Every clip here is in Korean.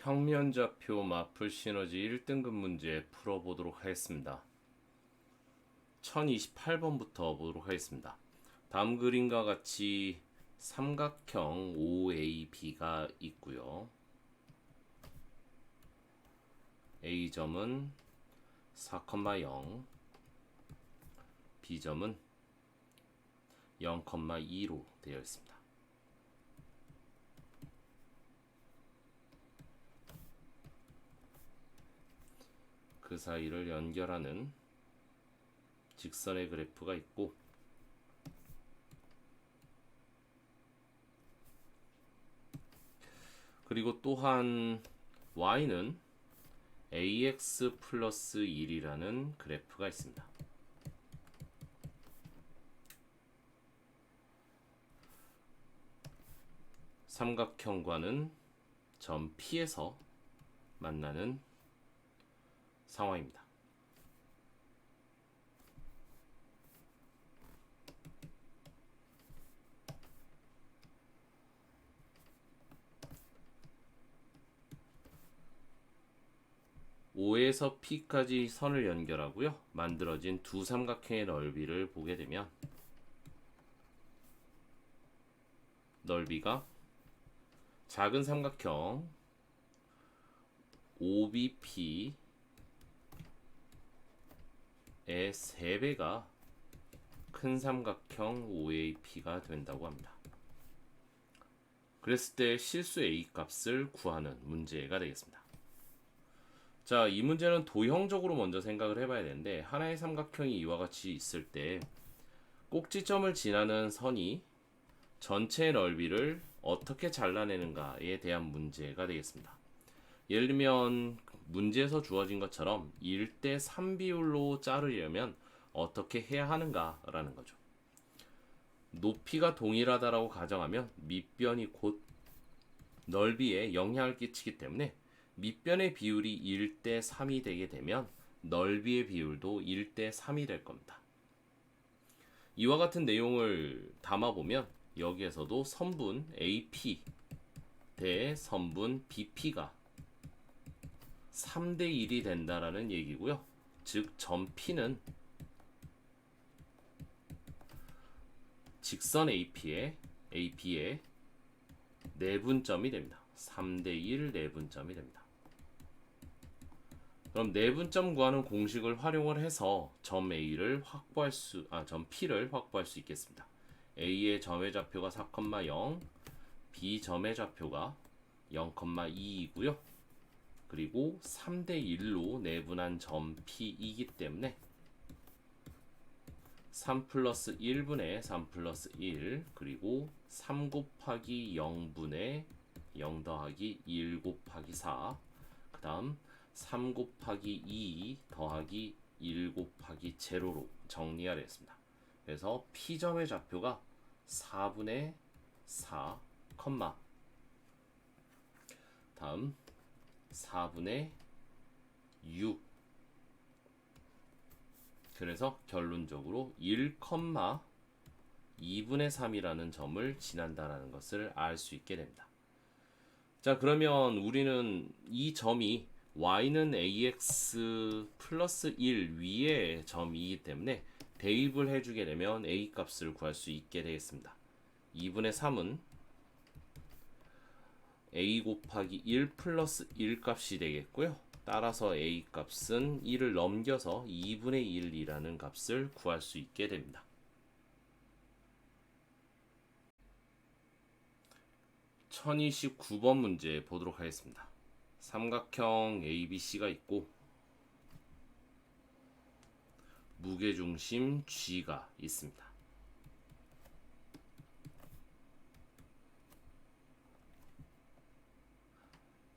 평면좌표 마플 시너지 1등급 문제 풀어보도록 하겠습니다. 1028번부터 보도록 하겠습니다. 다음 그림과 같이 삼각형 OAB가 있고요. A점은 4,0, B점은 0,2로 되어 있습니다. 그 사이를 연결하는 직선의 그래프가 있고, 그리고 또한 y는 ax 플러스 1이라는 그래프가 있습니다. 삼각형과는 점 P에서 만나는 상황입니다. O에서 P까지 선을 연결하고요. 만들어진 두 삼각형의 넓이를 보게 되면 넓이가 작은 삼각형 OBP의 3배가 큰 삼각형 OAP가 된다고 합니다. 그랬을 때 실수 A 값을 구하는 문제가 되겠습니다. 자, 이 문제는 도형적으로 먼저 생각을 해봐야 되는데, 하나의 삼각형이 이와 같이 있을 때 꼭지점을 지나는 선이 전체의 넓이를 어떻게 잘라내는가에 대한 문제가 되겠습니다. 예를 들면 문제에서 주어진 것처럼 1대 3 비율로 자르려면 어떻게 해야 하는가라는 거죠. 높이가 동일하다라고 가정하면 밑변이 곧 넓이에 영향을 끼치기 때문에 밑변의 비율이 1대 3이 되게 되면 넓이의 비율도 1대 3이 될 겁니다. 이와 같은 내용을 담아보면 여기에서도 선분 AP 대 선분 BP가 3대 1이 된다라는 얘기고요. 즉, 점 P는 직선 AP의 내분점이 됩니다. 3대 1 내분점이 됩니다. 그럼 내분점 구하는 공식을 활용을 해서 점 P를 확보할 수 있겠습니다. A의 점의 좌표가 4,0, B 점의 좌표가 0,2이고요. 그리고 3대 1로 내분한 점 P이기 때문에 3 플러스 1분의 3 플러스 1 그리고 3 곱하기 0분의 0 더하기 1 곱하기 4 그 다음 3 곱하기 2 더하기 1 곱하기 0로 정리하겠습니다. 그래서 P점의 좌표가 4분의 4, 다음 4분의 6. 그래서 결론적으로 1,2분의 3이라는 점을 지난다라는 것을 알 수 있게 됩니다. 자, 그러면 우리는 이 점이 y는 ax 플러스 1 위의 점이기 때문에 대입을 해주게 되면 a 값을 구할 수 있게 되겠습니다. 2분의 3은 a 곱하기 1 플러스 1 값이 되겠고요. 따라서 a 값은 1을 넘겨서 2분의 1이라는 값을 구할 수 있게 됩니다. (1029번) 문제 보도록 하겠습니다. 삼각형 ABC가 있고 무게중심 G가 있습니다.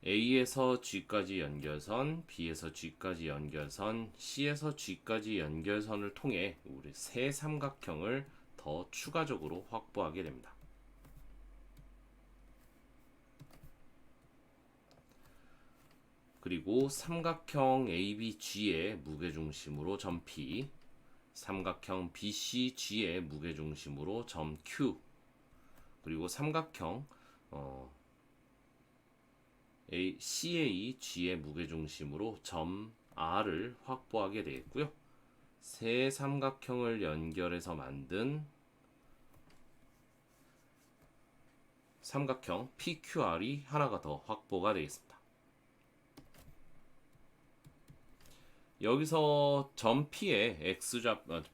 A에서 G까지 연결선, B에서 G까지 연결선, C에서 G까지 연결선을 통해 우리 세 삼각형을 더 추가적으로 확보하게 됩니다. 그리고 삼각형 ABG의 무게중심으로 점 P, 삼각형 BCG의 무게중심으로 점 Q, 그리고 삼각형 CA, G의 무게중심으로 점 R을 확보하게 되겠고요. 세 삼각형을 연결해서 만든 삼각형 PQR이 하나가 더 확보가 되겠습니다. 여기서 점 P의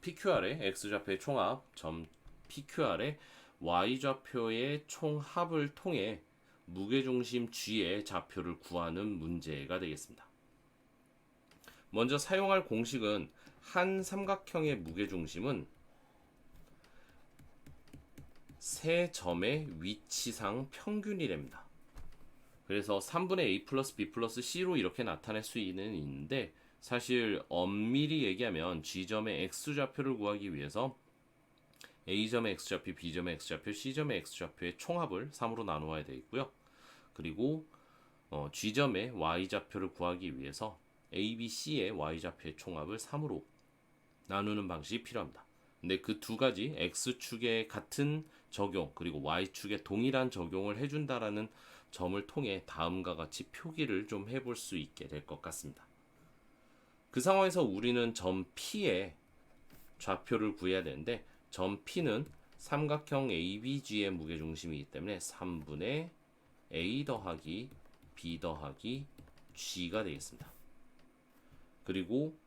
PQR의 X좌표의 총합, 점 PQR의 Y좌표의 총합을 통해 무게중심 G의 좌표를 구하는 문제가 되겠습니다. 먼저 사용할 공식은 한 삼각형의 무게중심은 세 점의 위치상 평균이랍니다. 그래서 3분의 A 플러스 B 플러스 C로 이렇게 나타낼 수 있는데, 사실 엄밀히 얘기하면 G점의 X좌표를 구하기 위해서 A점의 X좌표, B점의 X좌표, C점의 X좌표의 총합을 3으로 나누어야 되겠고요. 그리고 G점의 Y좌표를 구하기 위해서 A, B, C의 Y좌표의 총합을 3으로 나누는 방식이 필요합니다. 근데 그 두 가지 X축에 같은 적용, 그리고 Y축에 동일한 적용을 해준다라는 점을 통해 다음과 같이 표기를 좀 해볼 수 있게 될 것 같습니다. 그 상황에서 우리는 점 P의 좌표를 구해야 되는데, 점 P는 삼각형 ABG의 무게중심이기 때문에 3분의 A 더하기 B 더하기 G가 되겠습니다. 그리고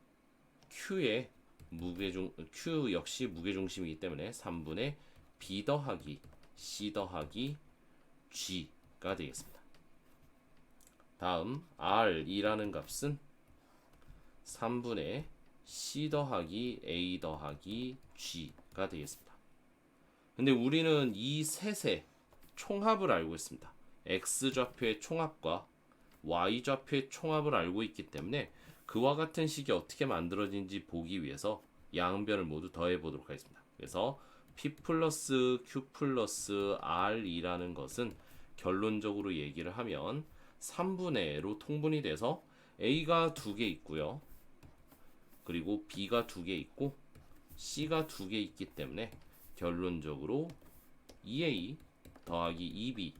Q 역시 무게중심이기 때문에 3분의 B 더하기 C 더하기 G가 되겠습니다. 다음 R이라는 값은 3분의 C 더하기 A 더하기 G가 되겠습니다. 근데 우리는 이 셋의 총합을 알고 있습니다. X좌표의 총합과 Y좌표의 총합을 알고 있기 때문에 그와 같은 식이 어떻게 만들어진지 보기 위해서 양변을 모두 더해 보도록 하겠습니다. 그래서 P 플러스 Q 플러스 R이라는 것은 결론적으로 얘기를 하면 3분의로 통분이 돼서 A가 2개 있고요. 그리고 B가 2개 있고 C가 2개 있기 때문에 결론적으로 2A 더하기 2B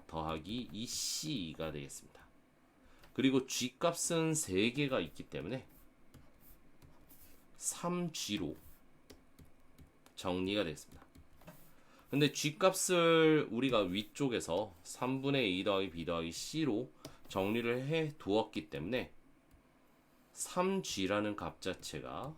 더하기 2C가 되겠습니다. 그리고 G값은 3개가 있기 때문에 3G로 정리가 되겠습니다. 근데 G값을 우리가 위쪽에서 3분의 A 더하기 B 더하기 C로 정리를 해 두었기 때문에 3G라는 값 자체가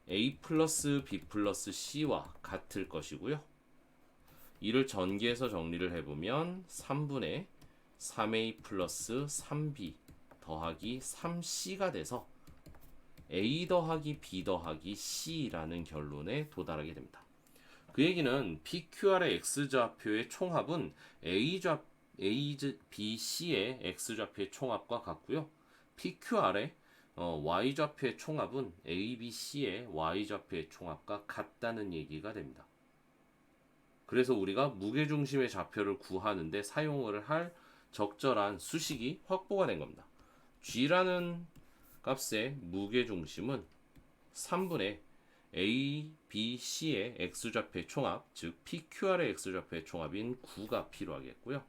A 플러스 B 플러스 C와 같을 것이고요. 이를 전개해서 정리를 해보면 3분의 3A 플러스 3B 더하기 3C가 돼서 A 더하기 B 더하기 C라는 결론에 도달하게 됩니다. 그 얘기는 PQR의 X좌표의 총합은 A, B, C의 X좌표의 총합과 같고요. PQR의 Y좌표의 총합은 A, B, C의 Y좌표의 총합과 같다는 얘기가 됩니다. 그래서 우리가 무게중심의 좌표를 구하는데 사용을 할 적절한 수식이 확보가 된 겁니다. G라는 값의 무게중심은 3분의 A, B, C의 X좌표의 총합, 즉 PQR의 X좌표의 총합인 9가 필요하겠고요.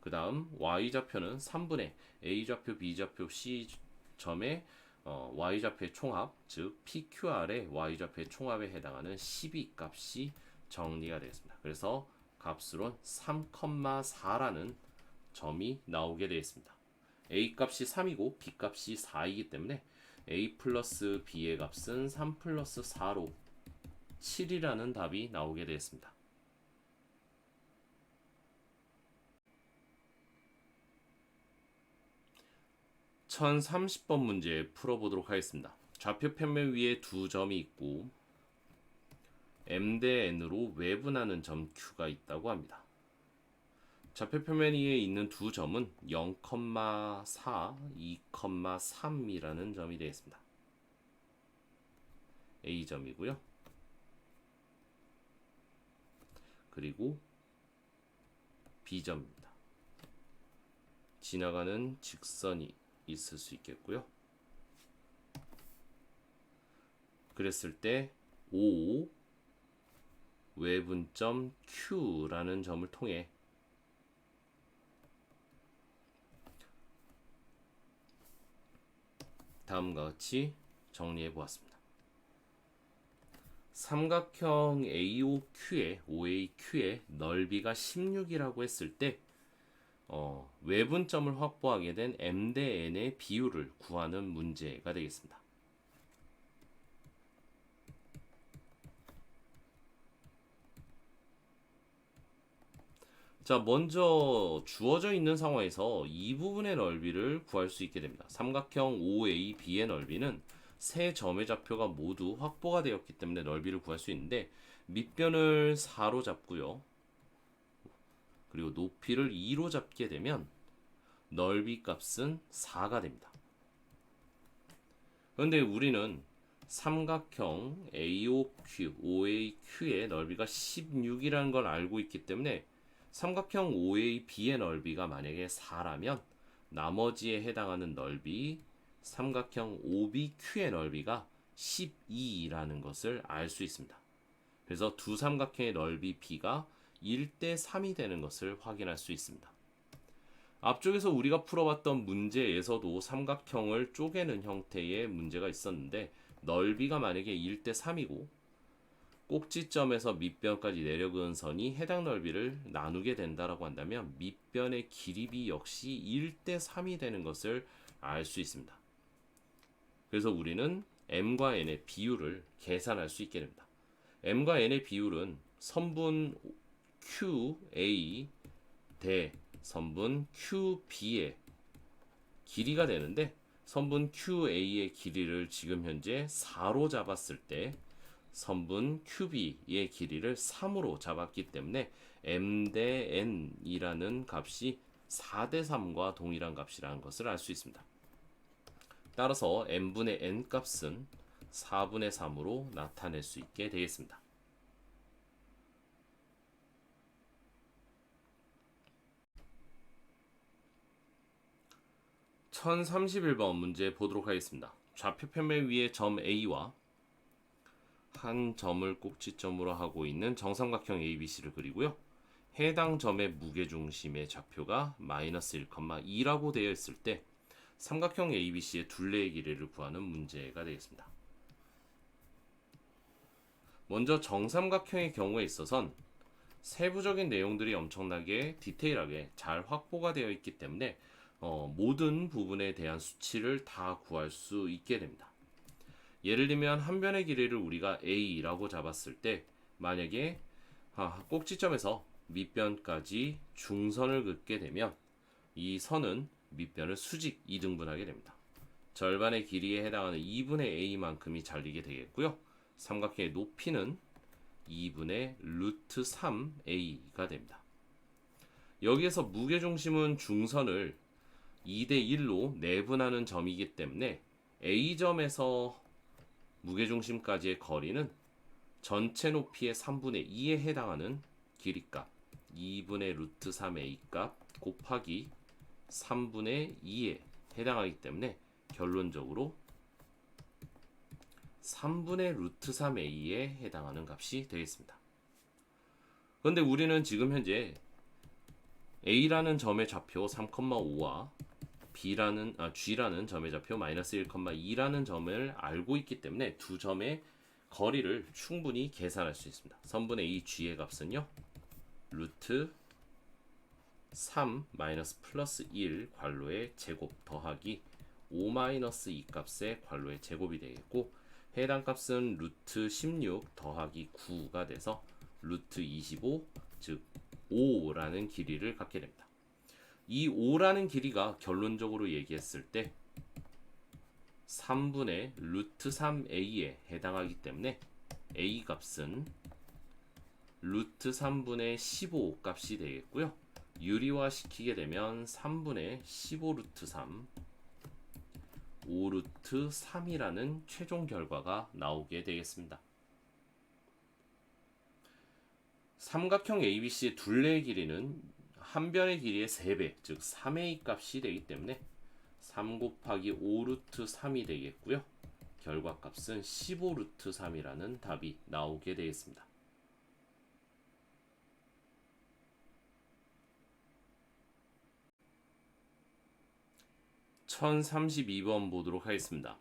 그 다음 Y좌표는 3분의 A좌표, B좌표, C점의 Y좌표의 총합, 즉 PQR의 Y좌표의 총합에 해당하는 12 값이 정리가 되겠습니다. 그래서 값으론 3,4라는 점이 나오게 되겠습니다. A 값이 3이고 B 값이 4이기 때문에 A 플러스 B의 값은 3 플러스 4로 7이라는 답이 나오게 되겠습니다. (1030번) 문제 풀어보도록 하겠습니다. 좌표 평면 위에 두 점이 있고 M 대 N으로 외분하는 점 Q가 있다고 합니다. 좌표 표면 위에 있는 두 점은 0,4, 2,3이라는 점이 되겠습니다. A점이고요. 그리고 B점입니다. 지나가는 직선이 있을 수 있겠고요. 그랬을 때 O 외분점 Q라는 점을 통해 다음과 같이 정리해 보았습니다. 삼각형 OAQ의 넓이가 16이라고 했을 때 외분점을 확보하게 된 M 대 N의 비율을 구하는 문제가 되겠습니다. 자, 먼저 주어져 있는 상황에서 이 부분의 넓이를 구할 수 있게 됩니다. 삼각형 OAB의 넓이는 세 점의 좌표가 모두 확보가 되었기 때문에 넓이를 구할 수 있는데 밑변을 4로 잡고요. 그리고 높이를 2로 잡게 되면 넓이 값은 4가 됩니다. 그런데 우리는 삼각형 OAQ의 넓이가 16이라는 걸 알고 있기 때문에 삼각형 OAB의 넓이가 만약에 4라면 나머지에 해당하는 넓이 삼각형 OBQ의 넓이가 12라는 것을 알 수 있습니다. 그래서 두 삼각형의 넓이 B가 1대 3이 되는 것을 확인할 수 있습니다. 앞쪽에서 우리가 풀어봤던 문제에서도 삼각형을 쪼개는 형태의 문제가 있었는데 넓이가 만약에 1대 3이고 꼭지점에서 밑변까지 내려그은 선이 해당 넓이를 나누게 된다라고 한다면 밑변의 길이비 역시 1대 3이 되는 것을 알 수 있습니다. 그래서 우리는 m과 n의 비율을 계산할 수 있게 됩니다. m과 n의 비율은 선분 QA 대 선분 QB의 길이가 되는데 선분 QA의 길이를 지금 현재 4로 잡았을 때 선분 QB의 길이를 3으로 잡았기 때문에 m 대 n이라는 값이 4대 3과 동일한 값이라는 것을 알 수 있습니다. 따라서 m분의 n 값은 4분의 3으로 나타낼 수 있게 되겠습니다. (1031번) 문제 보도록 하겠습니다. 좌표 평면 위에 점 A와 한 점을 꼭지점으로 하고 있는 정삼각형 ABC를 그리고요. 해당 점의 무게중심의 좌표가 마이너스 1,2라고 되어 있을 때 삼각형 ABC의 둘레의 길이를 구하는 문제가 되겠습니다. 먼저 정삼각형의 경우에 있어선 세부적인 내용들이 엄청나게 디테일하게 잘 확보가 되어 있기 때문에 모든 부분에 대한 수치를 다 구할 수 있게 됩니다. 예를 들면 한 변의 길이를 우리가 A라고 잡았을 때 만약에 꼭지점에서 밑변까지 중선을 긋게 되면 이 선은 밑변을 수직 2등분하게 됩니다. 절반의 길이에 해당하는 2분의 A만큼이 잘리게 되겠고요. 삼각형의 높이는 2분의 루트 3A가 됩니다. 여기에서 무게중심은 중선을 2대 1로 내분하는 점이기 때문에 A점에서 무게중심까지의 거리는 전체 높이의 3분의 2에 해당하는 길이값 2분의 루트 3A 값 곱하기 3분의 2에 해당하기 때문에 결론적으로 3분의 루트 3A에 해당하는 값이 되겠습니다. 그런데 우리는 지금 현재 A라는 점의 좌표 3,5와 G라는 점의 좌표 마이너스 1,2라는 점을 알고 있기 때문에 두 점의 거리를 충분히 계산할 수 있습니다. 선분의 이 G의 값은요. 루트 3 마이너스 플러스 1 괄호의 제곱 더하기 5 마이너스 2 값의 괄호의 제곱이 되겠고 해당 값은 루트 16 더하기 9가 돼서 루트 25 즉 5라는 길이를 갖게 됩니다. 이 5라는 길이가 결론적으로 얘기했을 때 3분의 루트 3a에 해당하기 때문에 a 값은 루트 3분의 15 값이 되겠고요. 유리화 시키게 되면 3분의 15 루트 3 5 루트 3이라는 최종 결과가 나오게 되겠습니다. 삼각형 ABC의 둘레의 길이는 한 변의 길이의 3배, 즉 3a 값이 되기 때문에 3 곱하기 5 루트 3이 되겠고요. 결과값은 15루트 3이라는 답이 나오게 되겠습니다. 1032번 보도록 하겠습니다.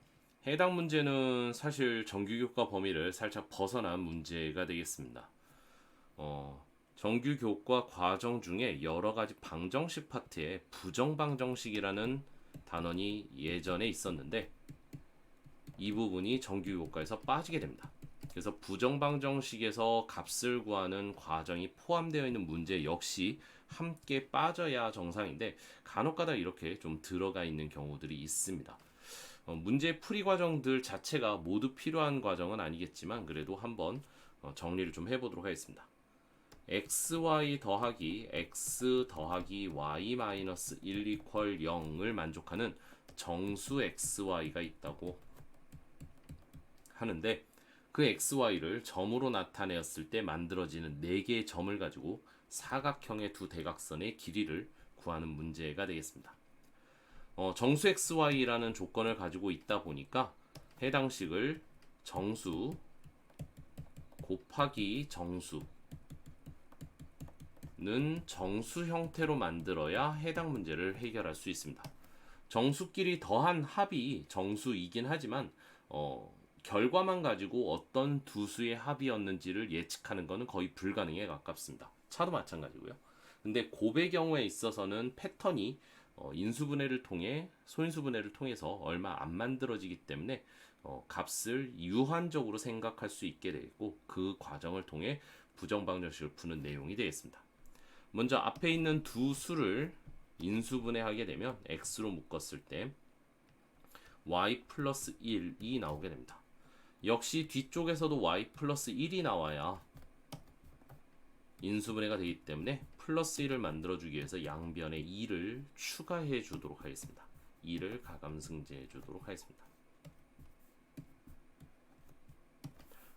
해당 문제는 사실 정규교과 범위를 살짝 벗어난 문제가 되겠습니다. 정규교과 과정 중에 여러 가지 방정식 파트에 부정방정식이라는 단원이 예전에 있었는데 이 부분이 정규교과에서 빠지게 됩니다. 그래서 부정방정식에서 값을 구하는 과정이 포함되어 있는 문제 역시 함께 빠져야 정상인데 간혹가다 이렇게 좀 들어가 있는 경우들이 있습니다. 문제 풀이 과정들 자체가 모두 필요한 과정은 아니겠지만 그래도 한번 정리를 좀 해보도록 하겠습니다. xy 더하기 x 더하기 y 마이너스 1 이퀄 0을 만족하는 정수 xy가 있다고 하는데 그 xy를 점으로 나타내었을 때 만들어지는 4개의 점을 가지고 사각형의 두 대각선의 길이를 구하는 문제가 되겠습니다. 정수 xy라는 조건을 가지고 있다 보니까 해당 식을 정수 곱하기 정수는 정수 형태로 만들어야 해당 문제를 해결할 수 있습니다. 정수끼리 더한 합이 정수이긴 하지만 결과만 가지고 어떤 두 수의 합이었는지를 예측하는 것은 거의 불가능에 가깝습니다. 차도 마찬가지고요. 근데 곱의 경우에 있어서는 패턴이 인수분해를 통해 소인수분해를 통해서 얼마 안 만들어지기 때문에 값을 유한적으로 생각할 수 있게 되고 그 과정을 통해 부정방정식을 푸는 내용이 되겠습니다. 먼저 앞에 있는 두 수를 인수분해하게 되면 x로 묶었을 때 y 플러스 1이 나오게 됩니다. 역시 뒤쪽에서도 y 플러스 1이 나와야 인수분해가 되기 때문에 플러스 1을 만들어주기 위해서 양변에 2를 추가해 주도록 하겠습니다. 2를 가감승제해 주도록 하겠습니다.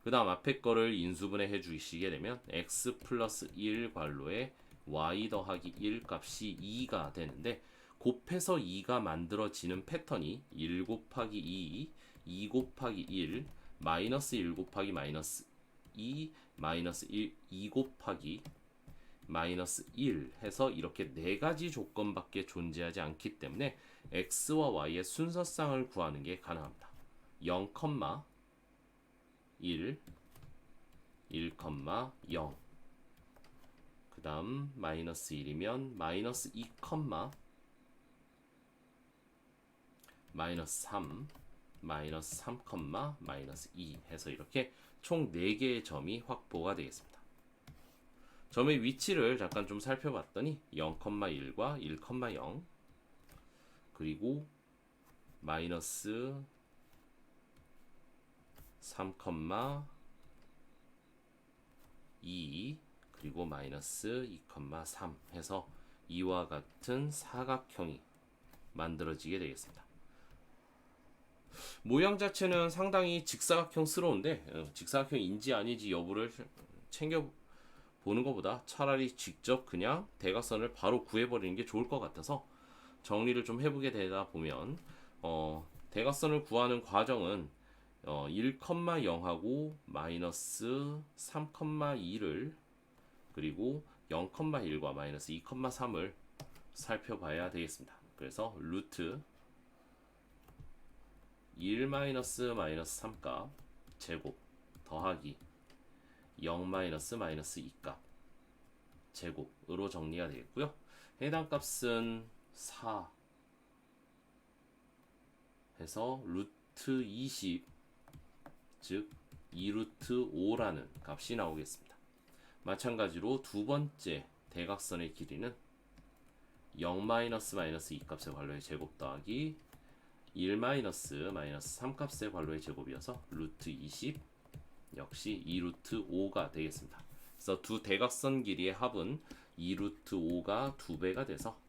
그 다음 앞에 거를 인수분해해 주시게 되면 x 플러스 1 괄호에 y 더하기 1 값이 2가 되는데 곱해서 2가 만들어지는 패턴이 1 곱하기 2, 2 곱하기 1, 마이너스 1 곱하기 마이너스 2, 마이너스 1, 2 곱하기 마이너스 1 해서 이렇게 4가지 조건밖에 존재하지 않기 때문에 x와 y의 순서쌍을 구하는 게 가능합니다. 0, 1, 1, 0. 그 다음 마이너스 1이면 마이너스 2, 마이너스 3, 마이너스 3, 마이너스 2 해서 이렇게 총 4개의 점이 확보가 되겠습니다. 점의 위치를 잠깐 좀 살펴봤더니 0,1과 1,0 그리고 마이너스 3,2 그리고 마이너스 2,3 해서 이와 같은 사각형이 만들어지게 되겠습니다. 모양 자체는 상당히 직사각형스러운데 직사각형인지 아닌지 여부를 챙겨 보는 것보다 차라리 직접 그냥 대각선을 바로 구해버리는 게 좋을 것 같아서 정리를 좀 해보게 되다 보면 대각선을 구하는 과정은 1,0하고 마이너스 3,2를 그리고 0,1과 마이너스 2,3을 살펴봐야 되겠습니다. 그래서 루트 1 마이너스 마이너스 3값 제곱 더하기 0 마이너스 마이너스 2값 제곱으로 정리가 되겠고요. 해당 값은 4 해서 루트 20 즉 2루트 5라는 값이 나오겠습니다. 마찬가지로 두 번째 대각선의 길이는 0 마이너스 마이너스 2값의 괄호의 제곱 더하기 1 마이너스 마이너스 3값의 괄호의 제곱이어서 루트 20 역시 2루트 5가 되겠습니다. 그래서 두 대각선 길이의 합은 2루트 5가 2배가 돼서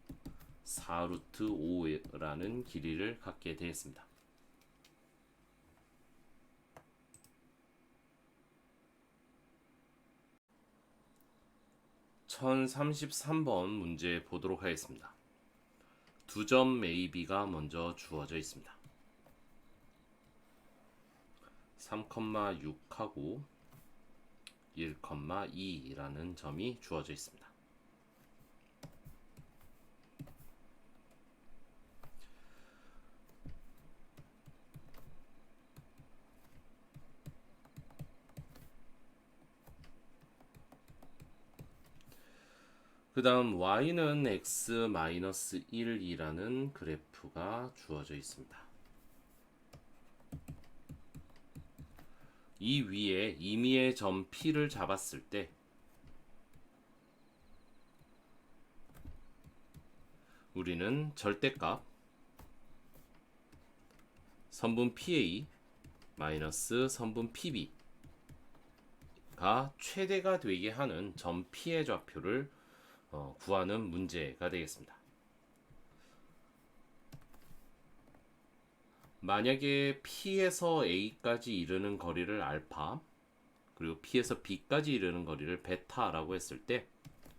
4루트 5라는 길이를 갖게 되겠습니다. (1033번) 문제 보도록 하겠습니다. 두 점 AB가 먼저 주어져 있습니다. 3,6하고 1,2라는 점이 주어져 있습니다. 그 다음 y는 x-1이라는 그래프가 주어져 있습니다. 이 위에 임의의 점 P를 잡았을 때 우리는 절대값 선분 PA 마이너스 선분 PB가 최대가 되게 하는 점 P의 좌표를 구하는 문제가 되겠습니다. 만약에 P에서 A까지 이르는 거리를 알파 그리고 P에서 B까지 이르는 거리를 베타라고 했을 때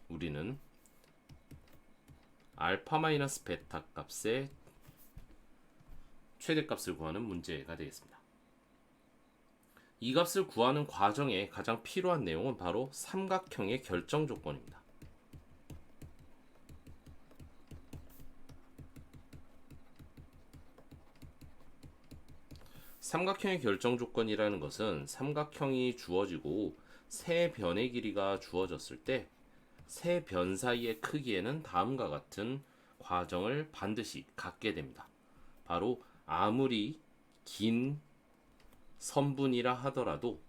우리는 알파 마이너스 베타 값의 최대값을 구하는 문제가 되겠습니다. 이 값을 구하는 과정에 가장 필요한 내용은 바로 삼각형의 결정 조건입니다. 삼각형의 결정 조건이라는 것은 삼각형이 주어지고 세 변의 길이가 주어졌을 때 세 변 사이의 크기에는 다음과 같은 과정을 반드시 갖게 됩니다. 바로 아무리 긴 선분이라 하더라도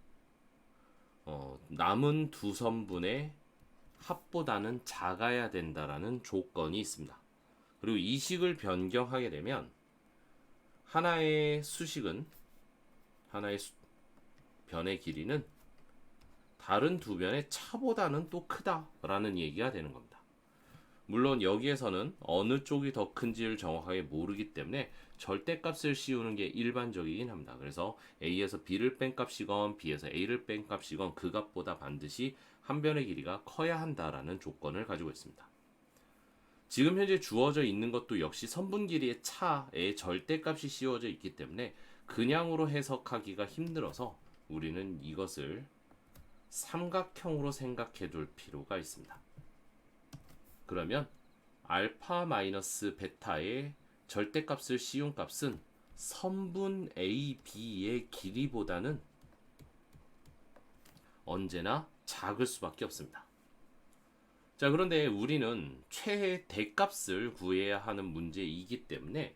남은 두 선분의 합보다는 작아야 된다라는 조건이 있습니다. 그리고 이 식을 변경하게 되면 하나의 변의 길이는 다른 두 변의 차보다는 또 크다라는 얘기가 되는 겁니다. 물론 여기에서는 어느 쪽이 더 큰지를 정확하게 모르기 때문에 절대값을 씌우는 게 일반적이긴 합니다. 그래서 A에서 B를 뺀 값이건 B에서 A를 뺀 값이건 그 값보다 반드시 한 변의 길이가 커야 한다라는 조건을 가지고 있습니다. 지금 현재 주어져 있는 것도 역시 선분 길이의 차에 절대값이 씌워져 있기 때문에 그냥으로 해석하기가 힘들어서 우리는 이것을 삼각형으로 생각해 둘 필요가 있습니다. 그러면 알파 마이너스 베타의 절대값을 씌운 값은 선분 AB의 길이보다는 언제나 작을 수밖에 없습니다. 자, 그런데 우리는 최대값을 구해야 하는 문제이기 때문에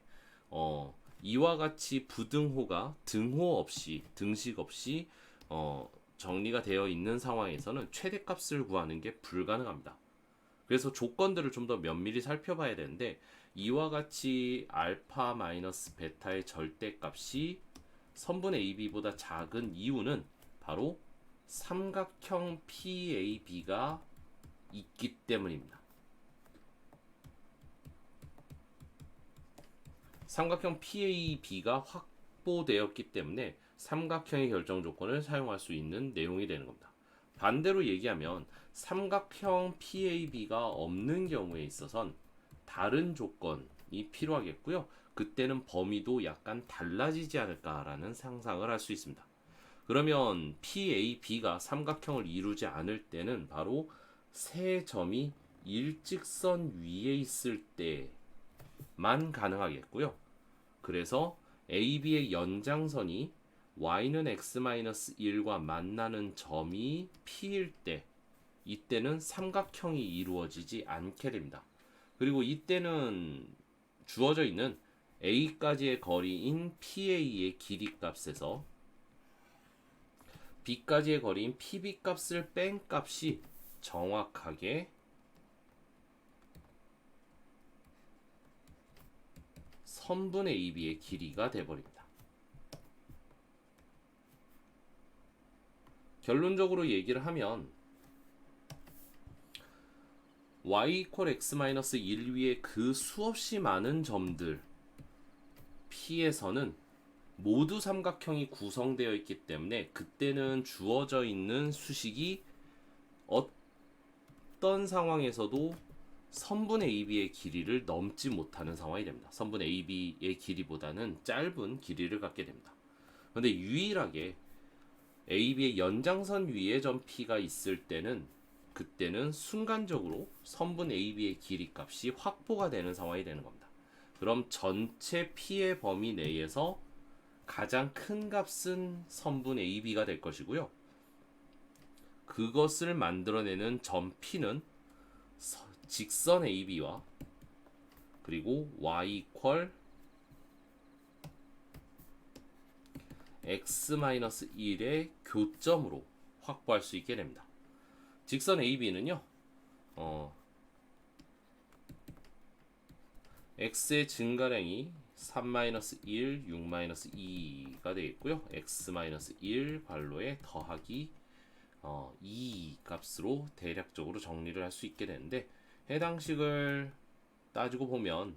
이와 같이 부등호가 등식 없이 정리가 되어 있는 상황에서는 최대값을 구하는 게 불가능합니다. 그래서 조건들을 좀 더 면밀히 살펴봐야 되는데 이와 같이 알파 마이너스 베타의 절대값이 선분 AB보다 작은 이유는 바로 삼각형 PAB가 있기 때문입니다. 삼각형 PAB가 확보되었기 때문에 삼각형의 결정 조건을 사용할 수 있는 내용이 되는 겁니다. 반대로 얘기하면 삼각형 PAB가 없는 경우에 있어선 다른 조건이 필요하겠고요. 그때는 범위도 약간 달라지지 않을까라는 상상을 할 수 있습니다. 그러면 PAB가 삼각형을 이루지 않을 때는 바로 세 점이 일직선 위에 있을 때만 가능하겠고요. 그래서 AB의 연장선이 y는 x-1과 만나는 점이 P일 때 이때는 삼각형이 이루어지지 않게 됩니다. 그리고 이때는 주어져 있는 A까지의 거리인 PA의 길이 값에서 B까지의 거리인 PB 값을 뺀 값이 정확하게 선분 AB의 길이가 되어버립니다. 결론적으로 얘기를 하면 y = x-1 위에 그 수없이 많은 점들 P에서는 모두 삼각형이 구성되어 있기 때문에 그때는 주어져 있는 수식이 어떤 상황에서도 선분 AB의 길이를 넘지 못하는 상황이 됩니다. 선분 AB의 길이보다는 짧은 길이를 갖게 됩니다. 그런데 유일하게 AB의 연장선 위에 점 P가 있을 때는 그때는 순간적으로 선분 AB의 길이 값이 확보가 되는 상황이 되는 겁니다. 그럼 전체 P의 범위 내에서 가장 큰 값은 선분 AB가 될 것이고요. 그것을 만들어내는 점 P는 직선 AB와 그리고 y 이퀄 x-1의 교점으로 확보할 수 있게 됩니다. 직선 AB는요, x의 증가량이 3-1, 6-2가 되겠고요. x-1 발로에 더하기 2 값으로 대략적으로 정리를 할 수 있게 되는데, 해당 식을 따지고 보면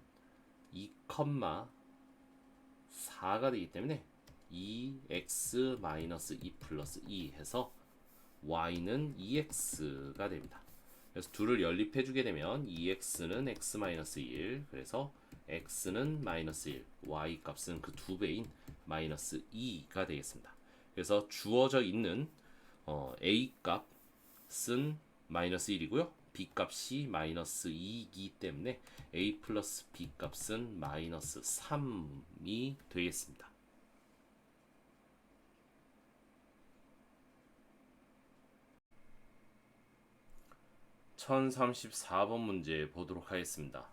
2,4가 되기 때문에 2x-2 플러스 2 해서 y는 2x가 됩니다. 그래서 둘을 연립해 주게 되면 2x는 x-1, 그래서 x는 -1, y 값은 그 두 배인 -2가 되겠습니다. 그래서 주어져 있는 a 값은 -1이고요. b 값이 -2이기 때문에 a 플러스 b 값은 -3이 되겠습니다. (1034번) 문제 보도록 하겠습니다.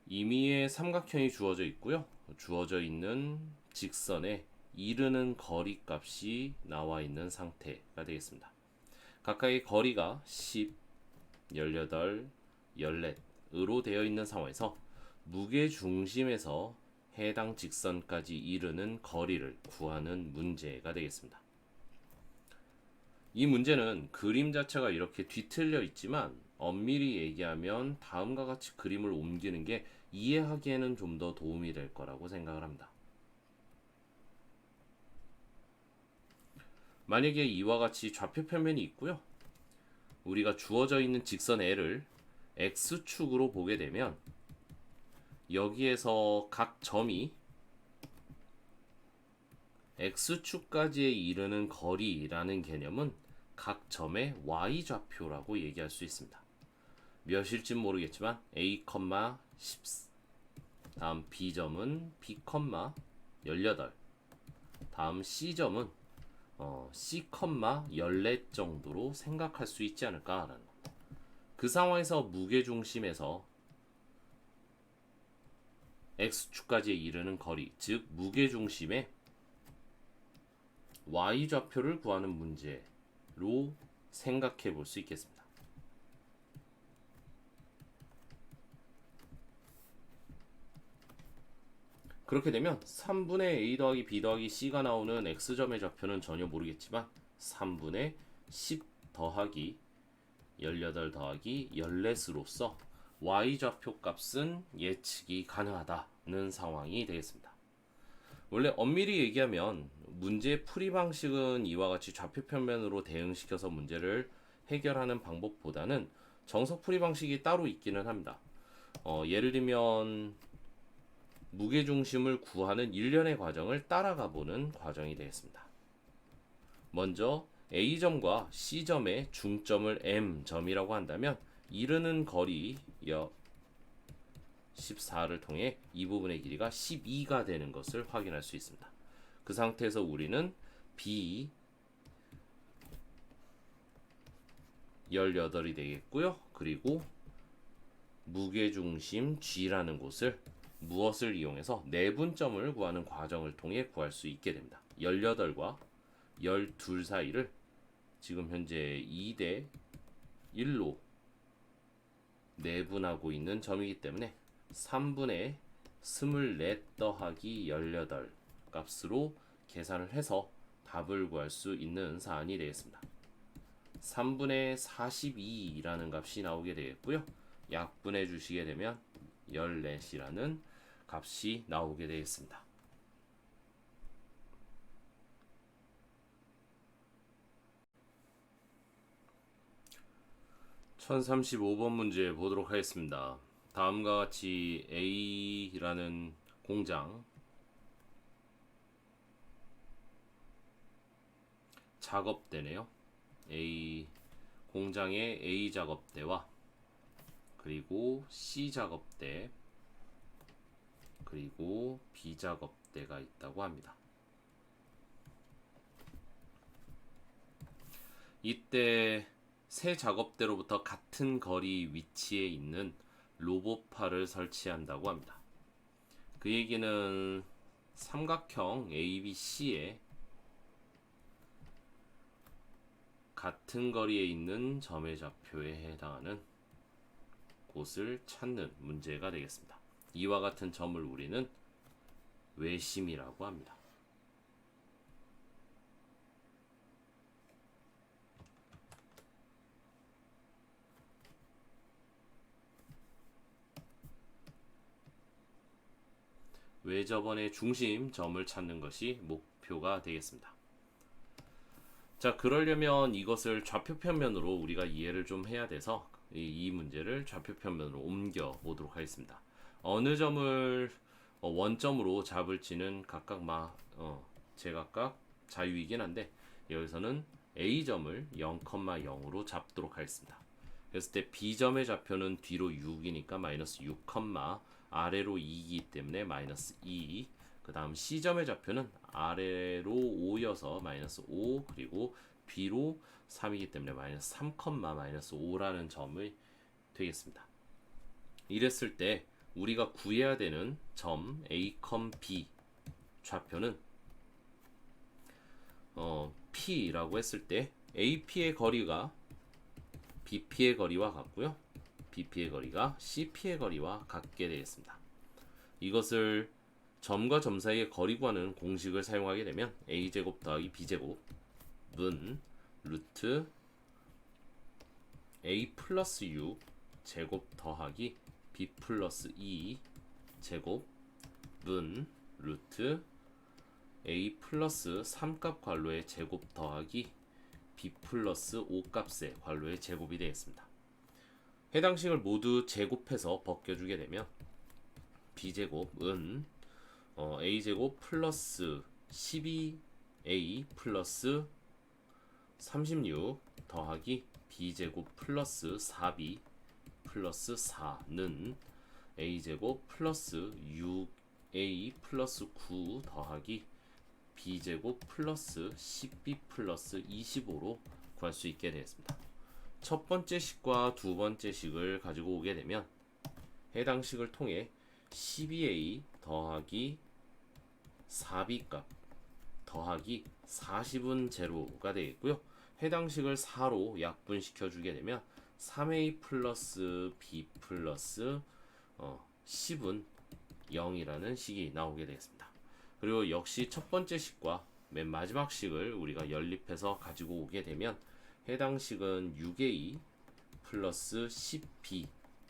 임의의 삼각형이 주어져 있고요. 주어져 있는 직선에 이르는 거리 값이 나와 있는 상태가 되겠습니다. 각각의 거리가 10, 18, 14으로 되어 있는 상황에서 무게 중심에서 해당 직선까지 이르는 거리를 구하는 문제가 되겠습니다. 이 문제는 그림 자체가 이렇게 뒤틀려 있지만 엄밀히 얘기하면 다음과 같이 그림을 옮기는 게 이해하기에는 좀 더 도움이 될 거라고 생각을 합니다. 만약에 이와 같이 좌표 평면이 있고요. 우리가 주어져 있는 직선 L을 X축으로 보게 되면 여기에서 각 점이 X축까지에 이르는 거리라는 개념은 각 점의 Y좌표라고 얘기할 수 있습니다. 몇일진 모르겠지만 A, 10 다음 B점은 B, 18 다음 C점은 C, 14 정도로 생각할 수 있지 않을까라는 겁니다. 그 상황에서 무게중심에서 X축까지에 이르는 거리, 즉 무게중심의 Y좌표를 구하는 문제로 생각해 볼 수 있겠습니다. 그렇게 되면 3분의 a 더하기 b 더하기 c가 나오는 x점의 좌표는 전혀 모르겠지만 3분의 10 더하기 18 더하기 14으로서 y좌표 값은 예측이 가능하다는 상황이 되겠습니다. 원래 엄밀히 얘기하면 문제의 풀이 방식은 이와 같이 좌표 평면으로 대응시켜서 문제를 해결하는 방법보다는 정석 풀이 방식이 따로 있기는 합니다. 예를 들면 무게중심을 구하는 일련의 과정을 따라가 보는 과정이 되겠습니다. 먼저 A점과 C점의 중점을 M점이라고 한다면 이르는 거리 14를 통해 이 부분의 길이가 12가 되는 것을 확인할 수 있습니다. 그 상태에서 우리는 B 18이 되겠고요. 그리고 무게중심 G라는 곳을 무엇을 이용해서 내분점을 구하는 과정을 통해 구할 수 있게 됩니다. 18과 12 사이를 지금 현재 2대 1로 내분하고 있는 점이기 때문에 3분의 24 더하기 18 값으로 계산을 해서 답을 구할 수 있는 사안이 되겠습니다. 3분의 42라는 값이 나오게 되겠고요. 약분해 주시게 되면 14이라는 값이 나오게 되겠습니다. (1035번) 문제 보도록 하겠습니다. 다음과 같이 A라는 공장 작업대네요. A 공장의 A 작업대와 그리고 C 작업대 그리고 B 작업대가 있다고 합니다. 이때 세 작업대로부터 같은 거리 위치에 있는 로봇팔을 설치한다고 합니다. 그 얘기는 삼각형 ABC에 같은 거리에 있는 점의 좌표에 해당하는 곳을 찾는 문제가 되겠습니다. 이와 같은 점을 우리는 외심이라고 합니다. 외접원의 중심 점을 찾는 것이 목표가 되겠습니다. 자, 그러려면 이것을 좌표편면으로 우리가 이해를 좀 해야 돼서 이 문제를 좌표편면으로 옮겨 보도록 하겠습니다. 어느 점을 원점으로 잡을지는 각각 제각각 자유이긴 한데 여기서는 A점을 0,0으로 잡도록 하겠습니다. 그랬을 때 B점의 좌표는 뒤로 6이니까 마이너스 6, 아래로 2이기 때문에 마이너스 2. 그 다음 C점의 좌표는 아래로 5여서 마이너스 5, 그리고 B로 3이기 때문에 마이너스 3, 마이너스 5라는 점이 되겠습니다. 이랬을 때 우리가 구해야 되는 점 A, B 좌표는 P라고 했을 때 AP의 거리가 BP의 거리와 같고요. BP의 거리가 CP의 거리와 같게 되겠습니다. 이것을 점과 점 사이의 거리 구하는 공식을 사용하게 되면 A제곱 더하기 B제곱은 루트 A 플러스 6 제곱 더하기 B 플러스 2 제곱은 루트 A 플러스 3값 괄호의 제곱 더하기 B 플러스 5값의 괄호의 제곱이 되겠습니다. 해당 식을 모두 제곱해서 벗겨주게 되면 B제곱은 A제곱 플러스 12A 플러스 36 더하기 B제곱 플러스 4B 플러스 4는 A제곱 플러스 6A 플러스 9 더하기 B제곱 플러스 10B 플러스 25로 구할 수 있게 되겠습니다. 첫 번째 식과 두 번째 식을 가지고 오게 되면 해당 식을 통해 12A 더하기 4B 값 더하기 40은 제로가 되겠고요. 해당 식을 4로 약분시켜 주게 되면 3A 플러스 B 플러스 10은 0이라는 식이 나오게 되겠습니다. 그리고 역시 첫 번째 식과 맨 마지막 식을 우리가 연립해서 가지고 오게 되면 해당 식은 6A 플러스 10B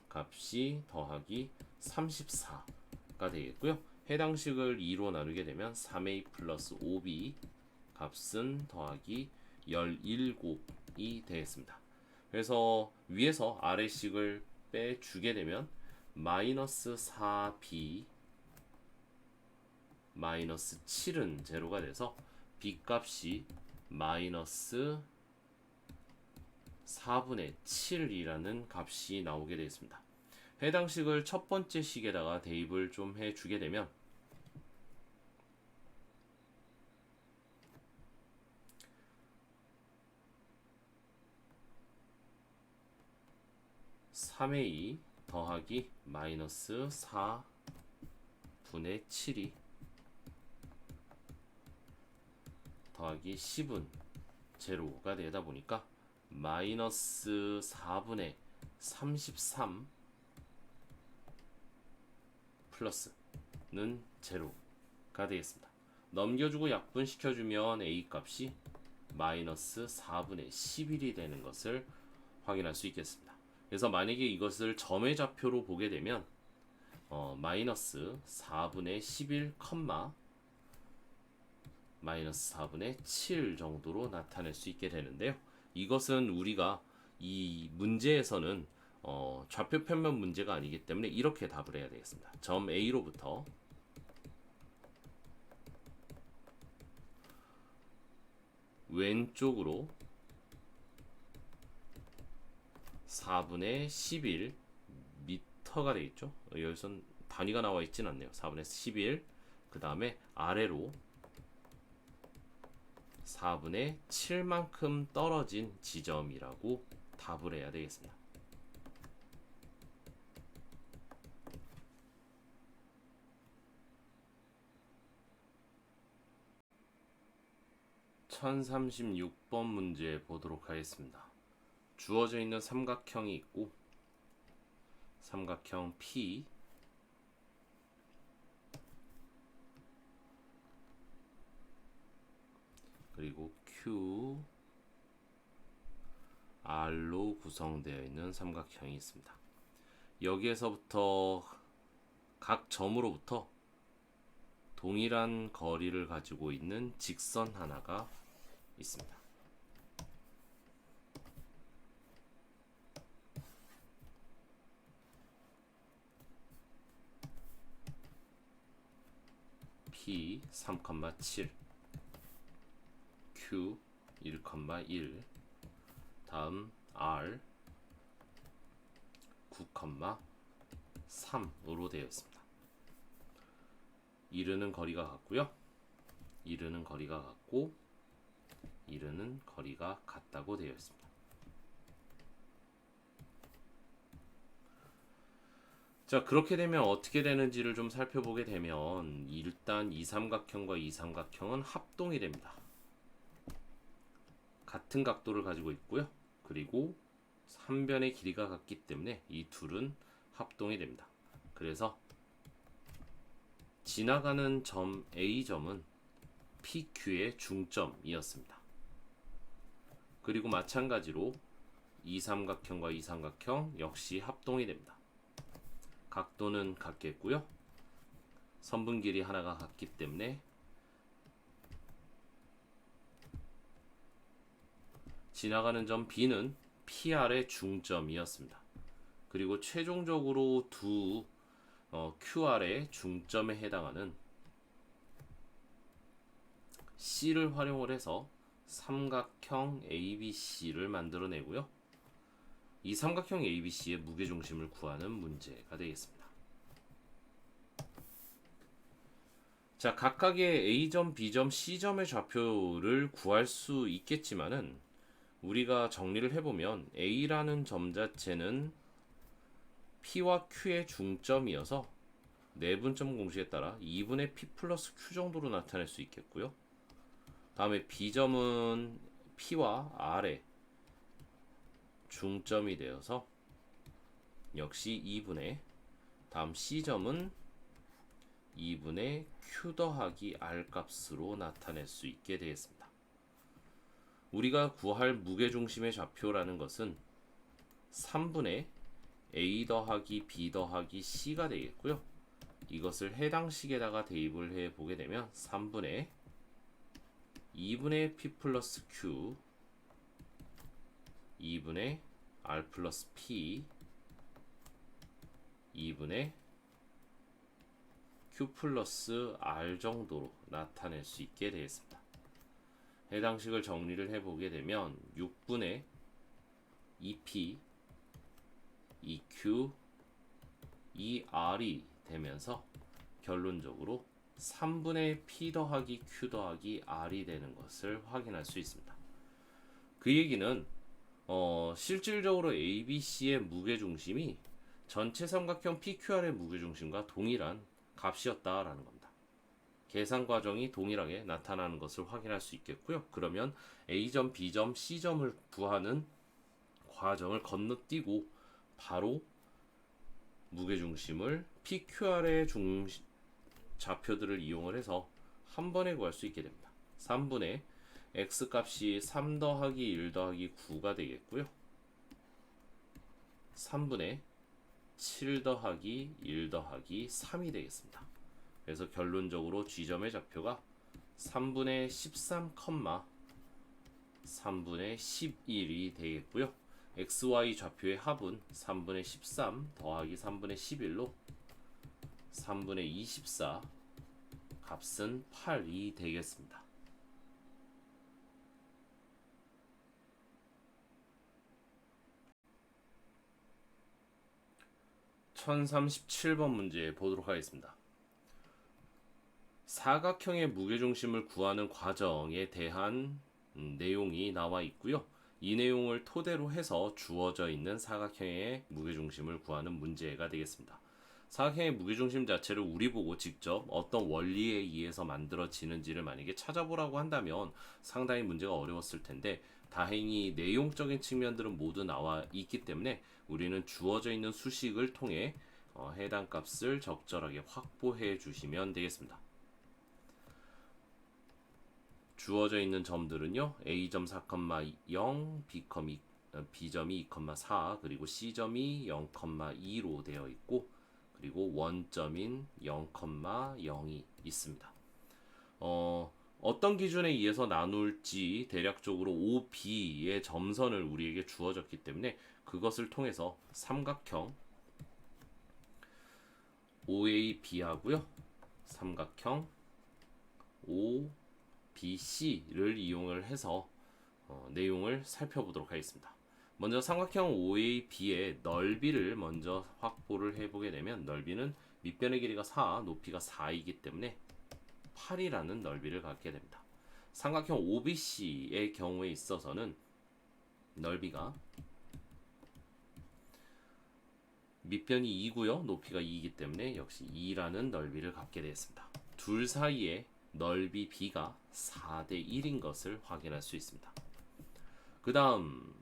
값이 더하기 34가 되겠고요. 해당 식을 2로 나누게 되면 3A 플러스 5B 값은 더하기 17이 되겠습니다. 그래서 위에서 아래식을 빼주게 되면 마이너스 4B 마이너스 7은 제로가 돼서 B 값이 마이너스 4분의 7이라는 값이 나오게 되겠습니다. 해당 식을 첫 번째 식에다가 대입을 좀 해주게 되면 (3a) 더하기 마이너스 4분의 7이 더하기 10은 제로가 되다 보니까 마이너스 4분의 33 플러스는 제로가 되겠습니다. 넘겨주고 약분시켜주면 A 값이 마이너스 4분의 11이 되는 것을 확인할 수 있겠습니다. 그래서 만약에 이것을 점의 좌표로 보게 되면 마이너스 4분의 11, 마이너스 4분의 7 정도로 나타낼 수 있게 되는데요. 이것은 우리가 이 문제에서는 좌표 편면 문제가 아니기 때문에 이렇게 답을 해야 되겠습니다. 점 A로부터 왼쪽으로 4분의 11 미터가 되겠죠. 여기선 단위가 나와 있진 않네요. 4분의 11. 그 다음에 아래로 4분의 7만큼 떨어진 지점이라고 답을 해야 되겠습니다. (1036번) 문제 보도록 하겠습니다. 주어져 있는 삼각형이 있고 삼각형 P 그리고 Q R로 구성되어 있는 삼각형이 있습니다. 여기에서부터 각 점으로부터 동일한 거리를 가지고 있는 직선 하나가 있습니다. P 3,7 Q 1,1 다음 R 9,3으로 되어 있습니다. 이르는 거리가 같고요. 이르는 거리가 같고 이르는 거리가 같다고 되어 있습니다. 자, 그렇게 되면 어떻게 되는지를 좀 살펴보게 되면 일단 이 삼각형과 이 삼각형은 합동이 됩니다. 같은 각도를 가지고 있고요. 그리고 한 변의 길이가 같기 때문에 이 둘은 합동이 됩니다. 그래서 지나가는 점 A점은 PQ의 중점이었습니다. 그리고 마찬가지로 이 삼각형과 이 삼각형 역시 합동이 됩니다. 각도는 같겠고요. 선분 길이 하나가 같기 때문에 지나가는 점 B는 PR의 중점이었습니다. 그리고 최종적으로 두 QR의 중점에 해당하는 C를 활용을 해서 삼각형 ABC를 만들어내고요. 이 삼각형 ABC의 무게중심을 구하는 문제가 되겠습니다. 자, 각각의 A점, B점, C점의 좌표를 구할 수 있겠지만은 우리가 정리를 해보면 A라는 점 자체는 P와 Q의 중점이어서 내분점 공식에 따라 2분의 P 플러스 Q 정도로 나타낼 수 있겠고요. 다음에 B점은 P와 R의 중점이 되어서 역시 2분의 다음 C점은 2분의 Q 더하기 R 값으로 나타낼 수 있게 되겠습니다. 우리가 구할 무게중심의 좌표라는 것은 3분의 A 더하기 B 더하기 C가 되겠고요. 이것을 해당 식에다가 대입을 해보게 되면 3분의 2분의 P 플러스 Q 2분의 R 플러스 P 2분의 Q 플러스 R 정도로 나타낼 수 있게 되겠습니다. 해당 식을 정리를 해보게 되면 6분의 2P 2Q 2R이 되면서 결론적으로 3분의 P 더하기 Q 더하기 R이 되는 것을 확인할 수 있습니다. 그 얘기는 실질적으로 ABC의 무게중심이 전체 삼각형 PQR의 무게중심과 동일한 값이었다라는 겁니다. 계산 과정이 동일하게 나타나는 것을 확인할 수 있겠고요. 그러면 A점, B점, C점을 구하는 과정을 건너뛰고 바로 무게중심을 PQR의 좌표들을 이용을 해서 한 번에 구할 수 있게 됩니다. 3분의 X값이 3 더하기 1 더하기 9가 되겠고요. 3분의 7 더하기 1 더하기 3이 되겠습니다. 그래서 결론적으로 G점의 좌표가 3분의 13, 3분의 11이 되겠고요. XY 좌표의 합은 3분의 13 더하기 3분의 11로 3분의 24 값은 8이 되겠습니다. 1037번 문제 보도록 하겠습니다. 사각형의 무게중심을 구하는 과정에 대한 내용이 나와 있고요. 이 내용을 토대로 해서 주어져 있는 사각형의 무게중심을 구하는 문제가 되겠습니다. 사각형의 무게중심 자체를 우리 보고 직접 어떤 원리에 의해서 만들어지는지를 만약에 찾아보라고 한다면 상당히 문제가 어려웠을 텐데, 다행히 내용적인 측면들은 모두 나와 있기 때문에 우리는 주어져 있는 수식을 통해 해당 값을 적절하게 확보해 주시면 되겠습니다. 주어져 있는 점들은요, A점 4,0, B점이 2,4, 그리고 C점이 0,2로 되어 있고, 그리고 원점인 0,0이 있습니다. 어떤 기준에 의해서 나눌지 대략적으로 OB의 점선을 우리에게 주어졌기 때문에 그것을 통해서 삼각형 OAB 하고요, 삼각형 OBC를 이용을 해서 내용을 살펴보도록 하겠습니다. 먼저 삼각형 OAB의 넓이를 먼저 확보를 해보게 되면, 넓이는 밑변의 길이가 4, 높이가 4이기 때문에 8이라는 넓이를 갖게 됩니다. 삼각형 OBC의 경우에 있어서는 넓이가 밑변이 2고요, 높이가 2이기 때문에 역시 2라는 넓이를 갖게 되었습니다. 둘 사이의 넓이 B가 4대 1인 것을 확인할 수 있습니다. 그 다음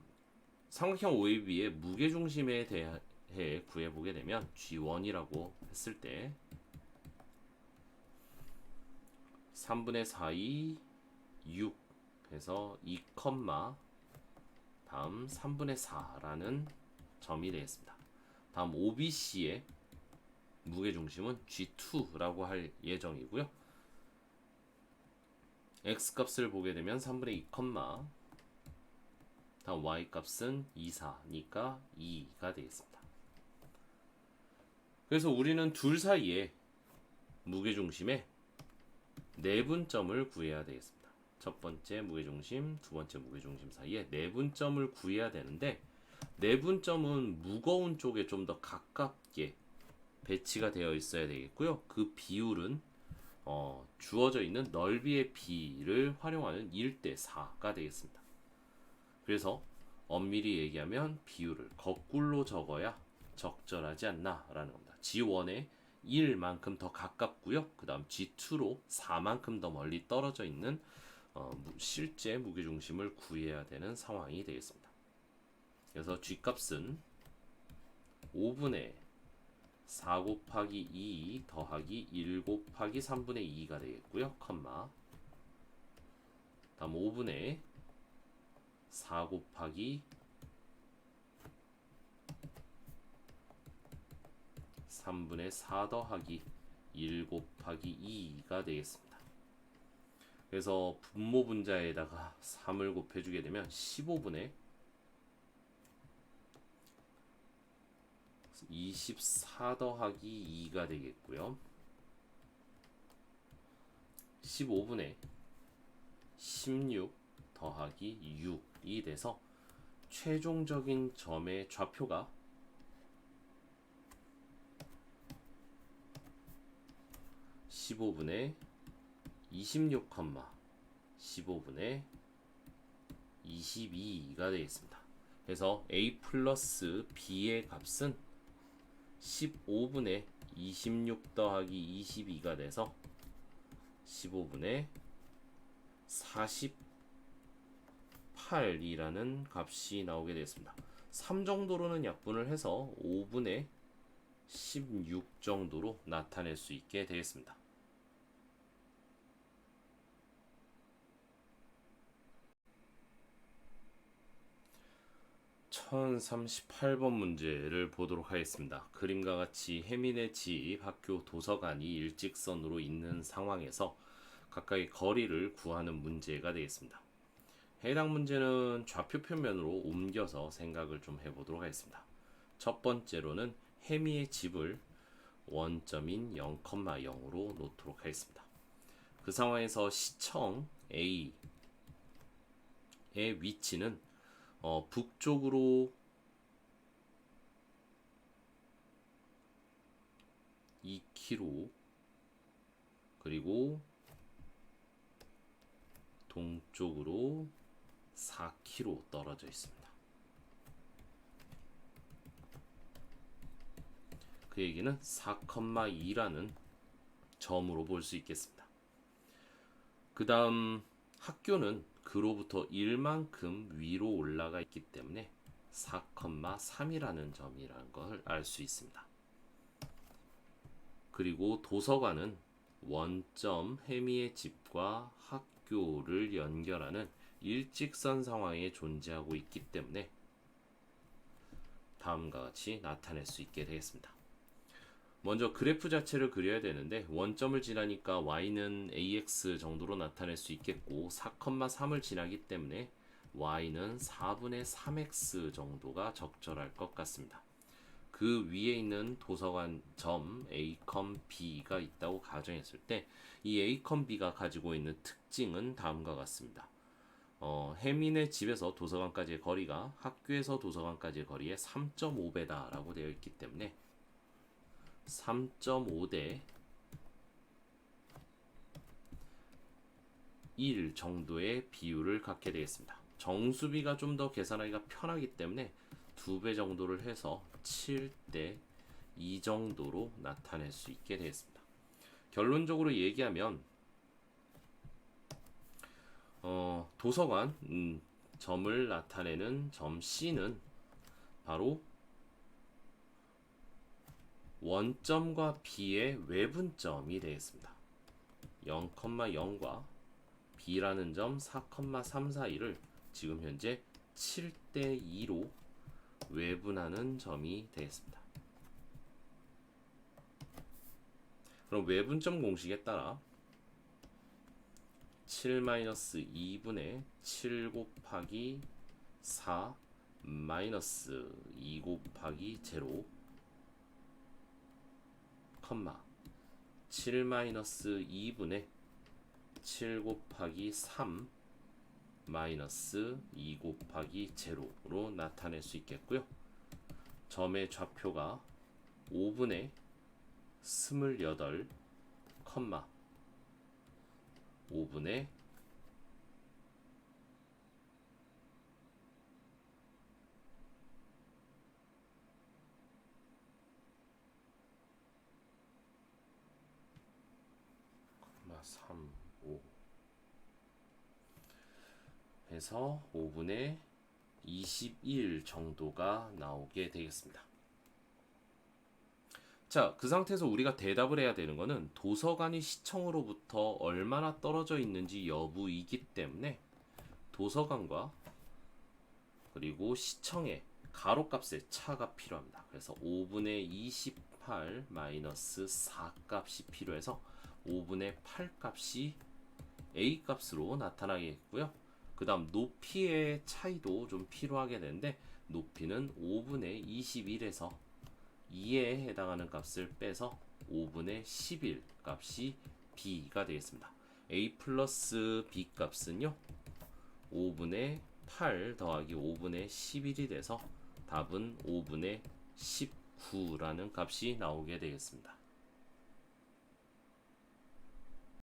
삼각형 OAB의 무게중심에 대해 구해보게 되면, G1이라고 했을 때 3분의 4이 6 해서 2, 다음 3분의 4라는 점이 되겠습니다. 다음 OBC의 무게중심은 G2라고 할 예정이고요. X값을 보게 되면 3분의 2, 다음 Y값은 2, 4니까 2가 되겠습니다. 그래서 우리는 둘 사이에 무게중심의 내분점을 구해야 되겠습니다. 첫 번째 무게중심, 두 번째 무게중심 사이에 내분점을 구해야 되는데, 내분점은 무거운 쪽에 좀 더 가깝게 배치가 되어 있어야 되겠고요. 그 비율은 주어져 있는 넓이의 비를 활용하는 1대 4가 되겠습니다. 그래서 엄밀히 얘기하면 비율을 거꾸로 적어야 적절하지 않나 라는 겁니다. G1에 1만큼 더 가깝고요. 그 다음 G2로 4만큼 더 멀리 떨어져 있는 실제 무게중심을 구해야 되는 상황이 되겠습니다. 그래서 G값은 5분의 4 곱하기 2 더하기 1 곱하기 3분의 2가 되겠고요. 다음 5분의 4 곱하기 3분의 4 더하기 1 곱하기 2가 되겠습니다. 그래서 분모 분자에다가 3을 곱해주게 되면 15분의 24 더하기 2가 되겠고요. 15분의 16 더하기 6이 돼서 최종적인 점의 좌표가 15분의 26, 15분의 22가 되겠습니다. 그래서 A 플러스 B의 값은 15분의 26 더하기 22가 돼서 15분의 48이라는 값이 나오게 되겠습니다. 3 정도로는 약분을 해서 5분의 16 정도로 나타낼 수 있게 되겠습니다. (1038번) 문제를 보도록 하겠습니다. 그림과 같이 혜민의 집 학교 도서관이 일직선으로 있는 상황에서 각각의 거리를 구하는 문제가 되겠습니다. 해당 문제는 좌표 표면으로 옮겨서 생각을 좀 해보도록 하겠습니다. 첫 번째로는 혜미의 집을 원점인 0,0으로 놓도록 하겠습니다. 그 상황에서 시청 A의 위치는 북쪽으로 2km, 그리고 동쪽으로 4km 떨어져 있습니다. 그 얘기는 4,2라는 점으로 볼 수 있겠습니다. 그 다음 학교는 그로부터 1만큼 위로 올라가 있기 때문에 4,3이라는 점이라는 걸 알 수 있습니다. 그리고 도서관은 원점 해미의 집과 학교를 연결하는 일직선 상황에 존재하고 있기 때문에 다음과 같이 나타낼 수 있게 되겠습니다. 먼저 그래프 자체를 그려야 되는데 원점을 지나니까 y는 ax 정도로 나타낼 수 있겠고 4,3을 지나기 때문에 y는 4분의 3x 정도가 적절할 것 같습니다. 그 위에 있는 도서관 점 A, B가 있다고 가정했을 때 이 A, B가 가지고 있는 특징은 다음과 같습니다. 혜민의 집에서 도서관까지의 거리가 학교에서 도서관까지의 거리의 3.5배다라고 되어 있기 때문에 3.5대 1 정도의 비율을 갖게 되겠습니다. 정수비가 좀 더 계산하기가 편하기 때문에 2배 정도를 해서 7대 2 정도로 나타낼 수 있게 되겠습니다. 결론적으로 얘기하면 도서관 점을 나타내는 점 C는 바로 원점과 B의 외분점이 되겠습니다. 0,0과 B라는 점 4,3 사이를 지금 현재 7대 2로 외분하는 점이 되겠습니다. 그럼 외분점 공식에 따라 7-2분의 7 곱하기 4 마이너스 2 곱하기 0 7-2분의 7 곱하기 3 마이너스 2 곱하기 0로 나타낼 수 있겠고요. 점의 좌표가 5분의 28, 5분의 3, 5 해서 5분의 21 정도가 나오게 되겠습니다. 자, 그 상태에서 우리가 대답을 해야 되는 거는 도서관이 시청으로부터 얼마나 떨어져 있는지 여부이기 때문에 도서관과 그리고 시청의 가로값의 차가 필요합니다. 그래서 5분의 28 마이너스 4 값이 필요해서 5분의 8 값이 A 값으로 나타나겠고요. 그 다음 높이의 차이도 좀 필요하게 되는데 높이는 5분의 21에서 2에 해당하는 값을 빼서 5분의 11 값이 B가 되겠습니다. A 플러스 B 값은요 5분의 8 더하기 5분의 11이 돼서 답은 5분의 19라는 값이 나오게 되겠습니다.